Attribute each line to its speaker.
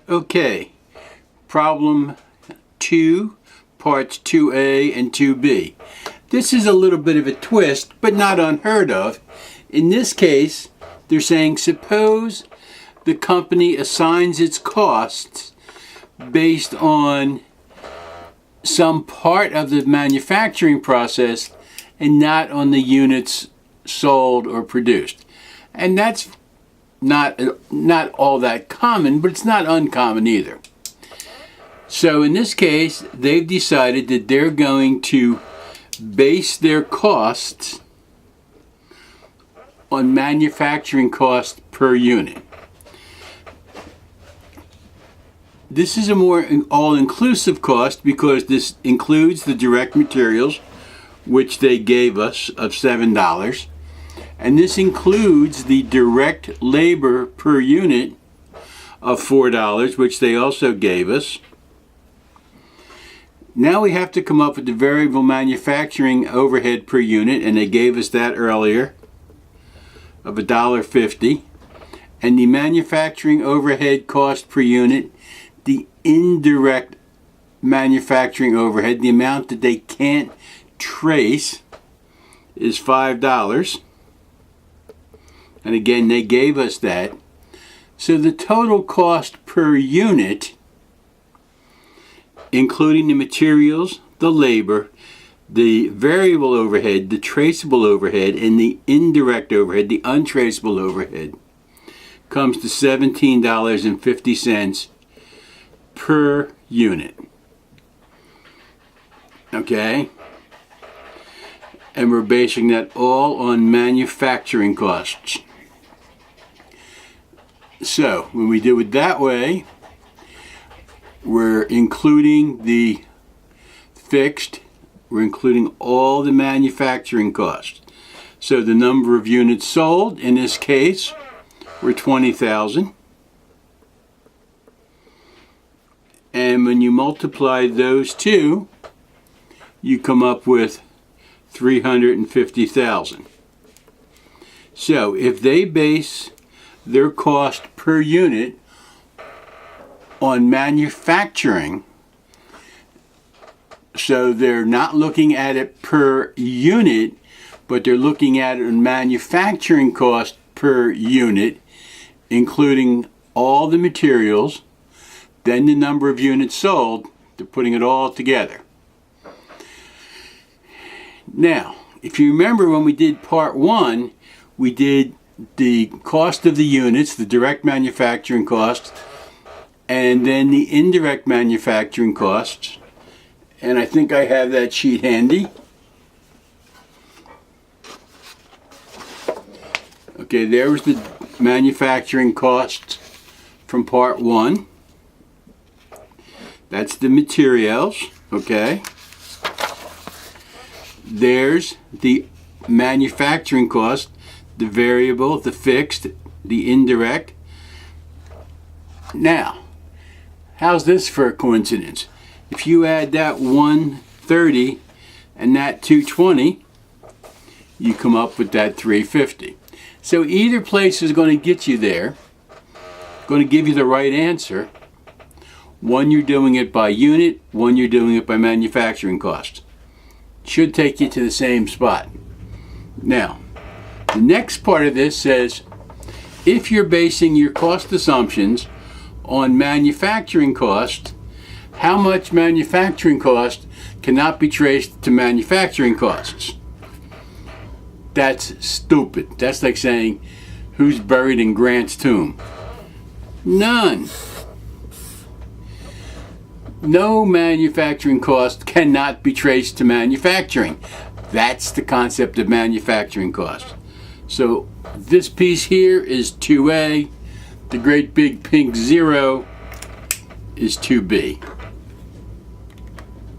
Speaker 1: Okay, problem 2, parts 2A and 2B. This is a little bit of a twist, but not unheard of. In this case, they're saying suppose the company assigns its costs based on some part of the manufacturing process and not on the units sold or produced. And that's not all that common, but it's not uncommon either. So in this case, they've decided that they're going to base their costs on manufacturing cost per unit. This is a more all-inclusive cost because this includes the direct materials, which they gave us, of $7. And this includes the direct labor per unit of $4, which they also gave us. Now we have to come up with the variable manufacturing overhead per unit, and they gave us that earlier, of $1.50. And the manufacturing overhead cost per unit, the indirect manufacturing overhead, the amount that they can't trace, is $5. And again, they gave us that. So the total cost per unit, including the materials, the labor, the variable overhead, the traceable overhead, and the indirect overhead, the untraceable overhead, comes to $17.50 per unit. Okay? And we're basing that all on manufacturing costs. So, when we do it that way, we're including the fixed, we're including all the manufacturing costs. So the number of units sold, in this case, were 20,000. And when you multiply those two, you come up with 350,000. So if they base their cost per unit on manufacturing, so they're not looking at it per unit, but they're looking at it on manufacturing cost per unit, including all the materials, then the number of units sold, they're putting it all together. Now, if you remember when we did part 1, we did the cost of the units, the direct manufacturing costs, and then the indirect manufacturing costs. And I think I have that sheet handy. Okay, there was the manufacturing costs from part 1. That's the materials, okay? There's the manufacturing cost, the variable, the fixed, the indirect. Now, how's this for a coincidence? If you add that 130 and that 220, you come up with that 350. So either place is going to get you there, going to give you the right answer. One, you're doing it by unit, one, you're doing it by manufacturing cost. Should take you to the same spot. Now, the next part of this says, if you're basing your cost assumptions on manufacturing cost, how much manufacturing cost cannot be traced to manufacturing costs? That's stupid. That's like saying, who's buried in Grant's tomb? None. No manufacturing cost cannot be traced to manufacturing. That's the concept of manufacturing cost. So this piece here is 2A. The great big pink 0 is 2B.